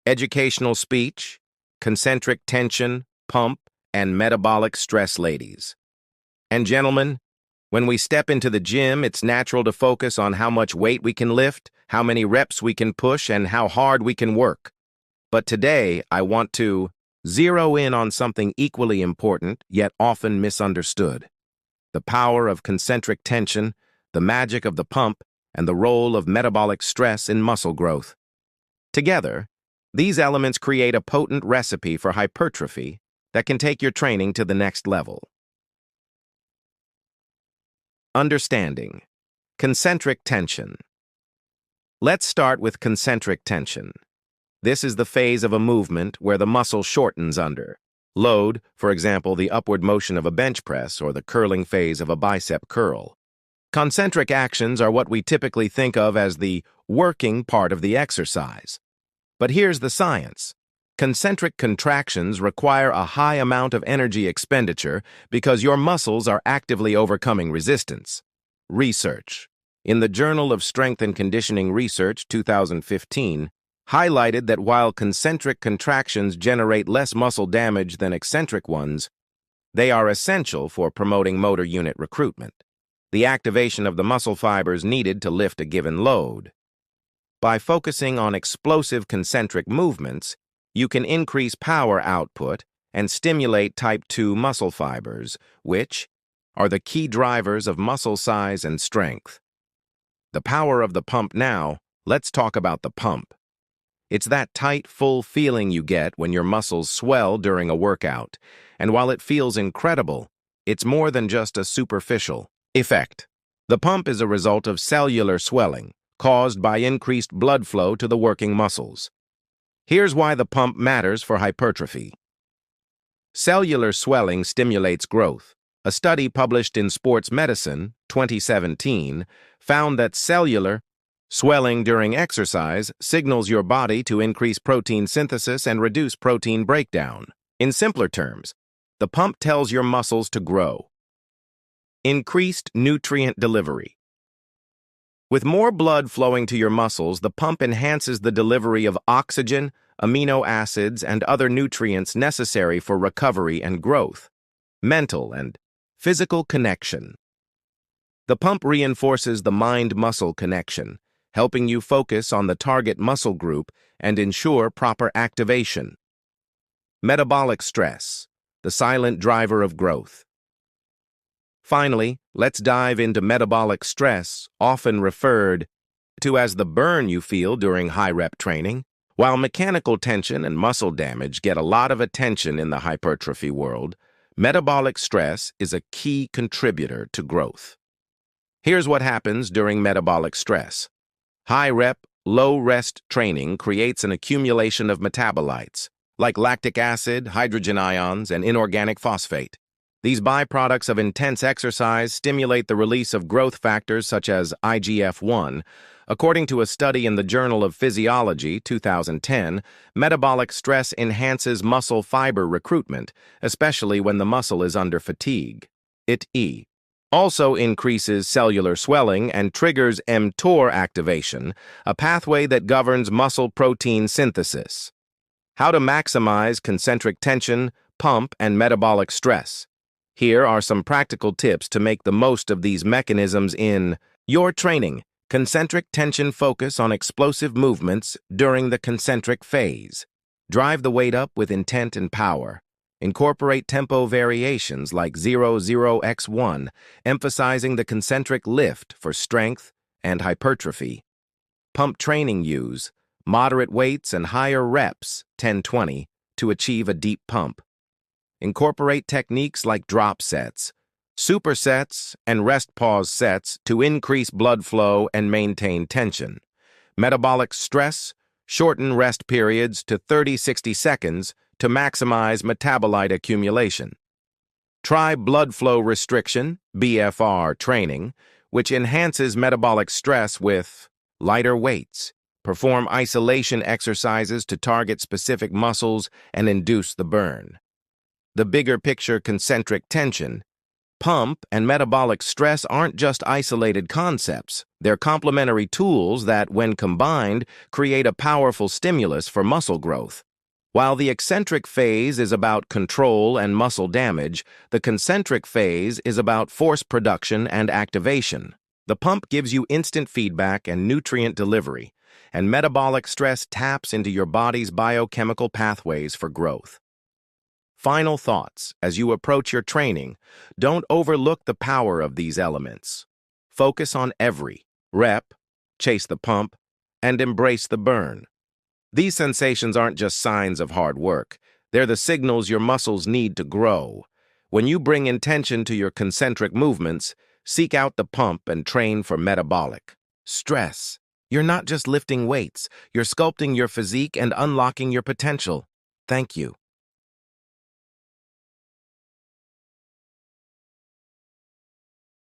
educational speech, concentric tension, pump, and metabolic stress, ladies. And gentlemen, when we step into the gym, it's natural to focus on how much weight we can lift, how many reps we can push, and how hard we can work. But today, I want to zero in on something equally important, yet often misunderstood: the power of concentric tension, the magic of the pump, and the role of metabolic stress in muscle growth. Together, these elements create a potent recipe for hypertrophy that can take your training to the next level. Understanding concentric tension. Let's start with concentric tension. This is the phase of a movement where the muscle shortens under load, for example, the upward motion of a bench press or the curling phase of a bicep curl. Concentric actions are what we typically think of as the working part of the exercise. But here's the science. Concentric contractions require a high amount of energy expenditure because your muscles are actively overcoming resistance. Research in the Journal of Strength and Conditioning Research 2015 highlighted that while concentric contractions generate less muscle damage than eccentric ones, they are essential for promoting motor unit recruitment, the activation of the muscle fibers needed to lift a given load. By focusing on explosive concentric movements, you can increase power output and stimulate type 2 muscle fibers, which are the key drivers of muscle size and strength. The power of the pump now, let's talk about the pump. It's that tight, full feeling you get when your muscles swell during a workout, and while it feels incredible, it's more than just a superficial effect. The pump is a result of cellular swelling caused by increased blood flow to the working muscles. Here's why the pump matters for hypertrophy. Cellular swelling stimulates growth. A study published in Sports Medicine, 2017, found that cellular swelling during exercise signals your body to increase protein synthesis and reduce protein breakdown. In simpler terms, the pump tells your muscles to grow. Increased nutrient delivery. With more blood flowing to your muscles, the pump enhances the delivery of oxygen, amino acids, and other nutrients necessary for recovery and growth. Mental and physical connection. The pump reinforces the mind-muscle connection, helping you focus on the target muscle group and ensure proper activation. Metabolic stress, the silent driver of growth. Finally, let's dive into metabolic stress, often referred to as the burn you feel during high-rep training. While mechanical tension and muscle damage get a lot of attention in the hypertrophy world, metabolic stress is a key contributor to growth. Here's what happens during metabolic stress. High-rep, low-rest training creates an accumulation of metabolites, like lactic acid, hydrogen ions, and inorganic phosphate. These byproducts of intense exercise stimulate the release of growth factors such as IGF-1. According to a study in the Journal of Physiology, 2010, metabolic stress enhances muscle fiber recruitment, especially when the muscle is under fatigue. It also increases cellular swelling and triggers mTOR activation, a pathway that governs muscle protein synthesis. How to maximize concentric tension, pump, and metabolic stress. Here are some practical tips to make the most of these mechanisms in your training. Concentric tension: focus on explosive movements during the concentric phase. Drive the weight up with intent and power. Incorporate tempo variations like 0-0x1, emphasizing the concentric lift for strength and hypertrophy. Pump training: use moderate weights and higher reps, 10-20, to achieve a deep pump. Incorporate techniques like drop sets, supersets, and rest pause sets to increase blood flow and maintain tension. Metabolic stress: shorten rest periods to 30-60 seconds to maximize metabolite accumulation. Try blood flow restriction, BFR, training, which enhances metabolic stress with lighter weights. Perform isolation exercises to target specific muscles and induce the burn. The bigger picture: concentric tension Pump and metabolic stress aren't just isolated concepts. They're complementary tools that, when combined, create a powerful stimulus for muscle growth. While the eccentric phase is about control and muscle damage, the concentric phase is about force production and activation. The pump gives you instant feedback and nutrient delivery, and metabolic stress taps into your body's biochemical pathways for growth. Final thoughts as you approach your training: don't overlook the power of these elements. Focus on every rep, chase the pump, and embrace the burn. These sensations aren't just signs of hard work. They're the signals your muscles need to grow. When you bring intention to your concentric movements, seek out the pump and train for metabolic stress. You're not just lifting weights, you're sculpting your physique and unlocking your potential. Thank you.